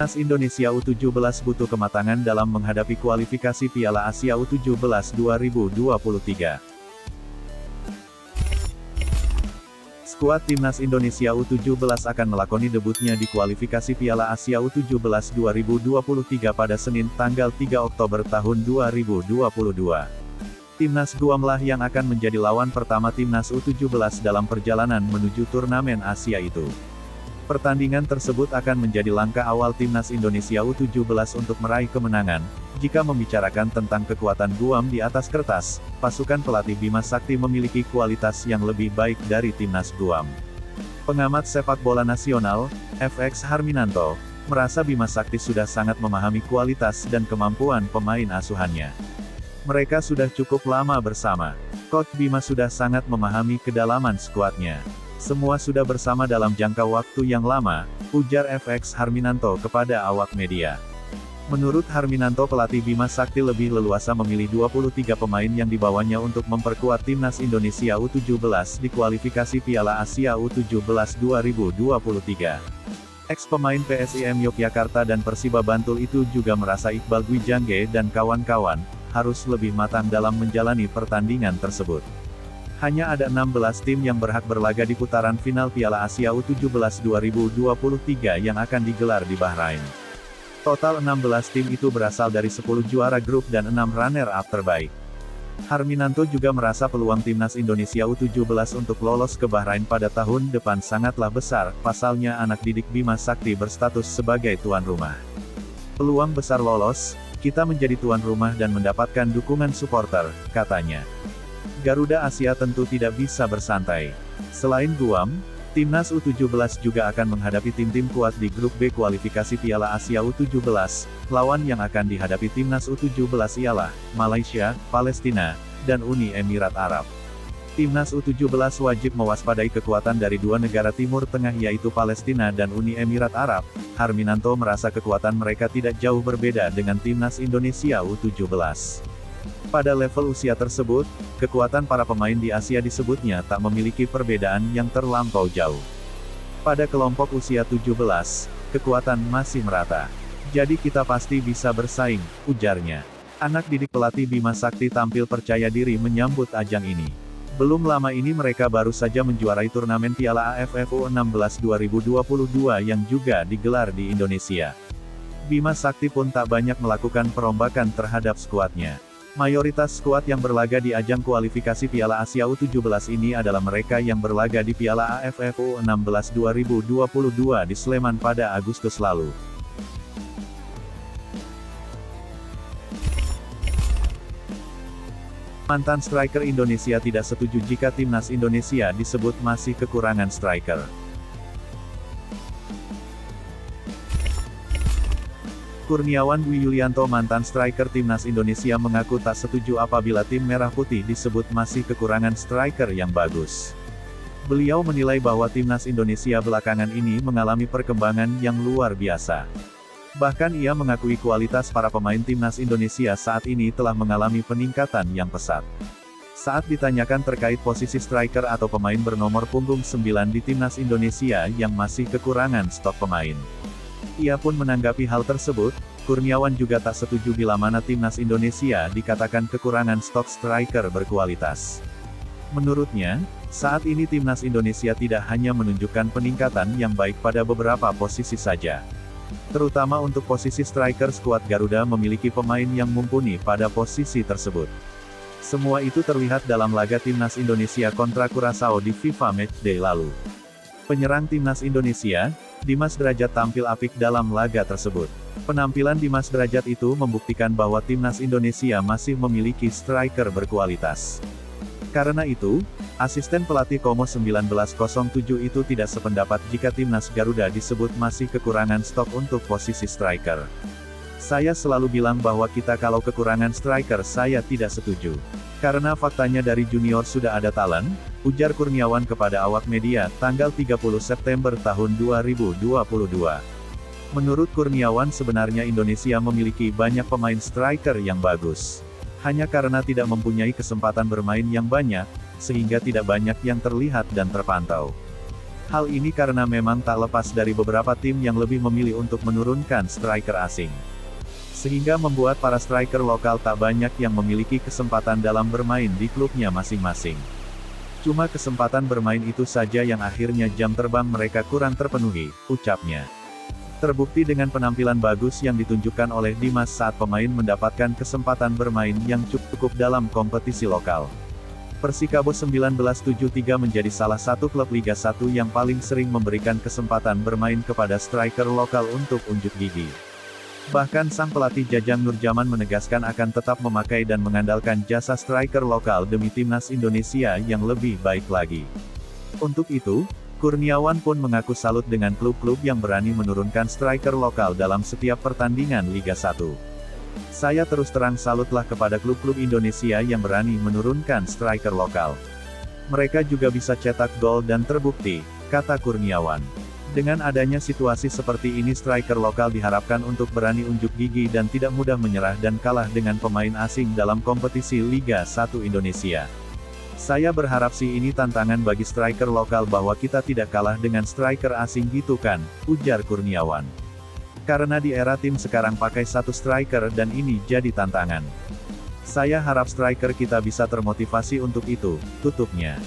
Timnas Indonesia U17 butuh kematangan dalam menghadapi kualifikasi Piala Asia U17 2023. Skuad Timnas Indonesia U17 akan melakoni debutnya di kualifikasi Piala Asia U17 2023 pada Senin, tanggal 3 Oktober tahun 2022. Timnas Guam lah yang akan menjadi lawan pertama Timnas U17 dalam perjalanan menuju turnamen Asia itu. Pertandingan tersebut akan menjadi langkah awal Timnas Indonesia U17 untuk meraih kemenangan. Jika membicarakan tentang kekuatan Guam di atas kertas, pasukan pelatih Bima Sakti memiliki kualitas yang lebih baik dari Timnas Guam. Pengamat sepak bola nasional, FX Harminanto, merasa Bima Sakti sudah sangat memahami kualitas dan kemampuan pemain asuhannya. Mereka sudah cukup lama bersama. Coach Bima sudah sangat memahami kedalaman skuadnya. Semua sudah bersama dalam jangka waktu yang lama, ujar FX Harminanto kepada awak media. Menurut Harminanto, pelatih Bima Sakti lebih leluasa memilih 23 pemain yang dibawanya untuk memperkuat Timnas Indonesia U17 di kualifikasi Piala Asia U17 2023. Ex-pemain PSIM Yogyakarta dan Persiba Bantul itu juga merasa Iqbal Gwijangge dan kawan-kawan harus lebih matang dalam menjalani pertandingan tersebut. Hanya ada 16 tim yang berhak berlaga di putaran final Piala Asia U17 2023 yang akan digelar di Bahrain. Total 16 tim itu berasal dari 10 juara grup dan 6 runner-up terbaik. Harminanto juga merasa peluang Timnas Indonesia U17 untuk lolos ke Bahrain pada tahun depan sangatlah besar, pasalnya anak didik Bima Sakti berstatus sebagai tuan rumah. Peluang besar lolos, kita menjadi tuan rumah dan mendapatkan dukungan supporter, katanya. Garuda Asia tentu tidak bisa bersantai. Selain Guam, Timnas U17 juga akan menghadapi tim-tim kuat di grup B kualifikasi Piala Asia U17. Lawan yang akan dihadapi Timnas U17 ialah Malaysia, Palestina, dan Uni Emirat Arab. Timnas U17 wajib mewaspadai kekuatan dari dua negara Timur Tengah yaitu Palestina dan Uni Emirat Arab. Harminanto merasa kekuatan mereka tidak jauh berbeda dengan Timnas Indonesia U17. Pada level usia tersebut, kekuatan para pemain di Asia disebutnya tak memiliki perbedaan yang terlampau jauh. Pada kelompok usia 17, kekuatan masih merata. Jadi kita pasti bisa bersaing, ujarnya. Anak didik pelatih Bima Sakti tampil percaya diri menyambut ajang ini. Belum lama ini mereka baru saja menjuarai turnamen Piala AFF U16 2022 yang juga digelar di Indonesia. Bima Sakti pun tak banyak melakukan perombakan terhadap skuadnya. Mayoritas skuad yang berlaga di ajang kualifikasi Piala Asia U17 ini adalah mereka yang berlaga di Piala AFF U16 2022 di Sleman pada Agustus lalu. Mantan striker Indonesia tidak setuju jika Timnas Indonesia disebut masih kekurangan striker. Kurniawan Dwi Yulianto, mantan striker Timnas Indonesia, mengaku tak setuju apabila tim Merah Putih disebut masih kekurangan striker yang bagus. Beliau menilai bahwa Timnas Indonesia belakangan ini mengalami perkembangan yang luar biasa. Bahkan ia mengakui kualitas para pemain Timnas Indonesia saat ini telah mengalami peningkatan yang pesat. Saat ditanyakan terkait posisi striker atau pemain bernomor punggung 9 di Timnas Indonesia yang masih kekurangan stok pemain, ia pun menanggapi hal tersebut. Kurniawan juga tak setuju bila mana Timnas Indonesia dikatakan kekurangan stok striker berkualitas. Menurutnya, saat ini Timnas Indonesia tidak hanya menunjukkan peningkatan yang baik pada beberapa posisi saja. Terutama untuk posisi striker, skuad Garuda memiliki pemain yang mumpuni pada posisi tersebut. Semua itu terlihat dalam laga Timnas Indonesia kontra Curaçao di FIFA Matchday lalu. Penyerang Timnas Indonesia, Dimas Derajat, tampil apik dalam laga tersebut. Penampilan Dimas Derajat itu membuktikan bahwa Timnas Indonesia masih memiliki striker berkualitas. Karena itu, asisten pelatih Komo 1907 itu tidak sependapat jika Timnas Garuda disebut masih kekurangan stok untuk posisi striker. Saya selalu bilang bahwa kita kalau kekurangan striker saya tidak setuju. Karena faktanya dari junior sudah ada talent, ujar Kurniawan kepada awak media, tanggal 30 September tahun 2022. Menurut Kurniawan, sebenarnya Indonesia memiliki banyak pemain striker yang bagus. Hanya karena tidak mempunyai kesempatan bermain yang banyak, sehingga tidak banyak yang terlihat dan terpantau. Hal ini karena memang tak lepas dari beberapa tim yang lebih memilih untuk menurunkan striker asing. Sehingga membuat para striker lokal tak banyak yang memiliki kesempatan dalam bermain di klubnya masing-masing. Cuma kesempatan bermain itu saja yang akhirnya jam terbang mereka kurang terpenuhi, ucapnya. Terbukti dengan penampilan bagus yang ditunjukkan oleh Dimas saat pemain mendapatkan kesempatan bermain yang cukup dalam kompetisi lokal. Persikabo 1973 menjadi salah satu klub Liga 1 yang paling sering memberikan kesempatan bermain kepada striker lokal untuk unjuk gigi. Bahkan sang pelatih Jajang Nurjaman menegaskan akan tetap memakai dan mengandalkan jasa striker lokal demi timnas Indonesia yang lebih baik lagi. Untuk itu, Kurniawan pun mengaku salut dengan klub-klub yang berani menurunkan striker lokal dalam setiap pertandingan Liga 1. Saya terus terang salutlah kepada klub-klub Indonesia yang berani menurunkan striker lokal. Mereka juga bisa cetak gol dan terbukti, kata Kurniawan. Dengan adanya situasi seperti ini striker lokal diharapkan untuk berani unjuk gigi dan tidak mudah menyerah dan kalah dengan pemain asing dalam kompetisi Liga 1 Indonesia. Saya berharap sih ini tantangan bagi striker lokal bahwa kita tidak kalah dengan striker asing gitu kan, ujar Kurniawan. Karena di era tim sekarang pakai satu striker dan ini jadi tantangan. Saya harap striker kita bisa termotivasi untuk itu, tutupnya.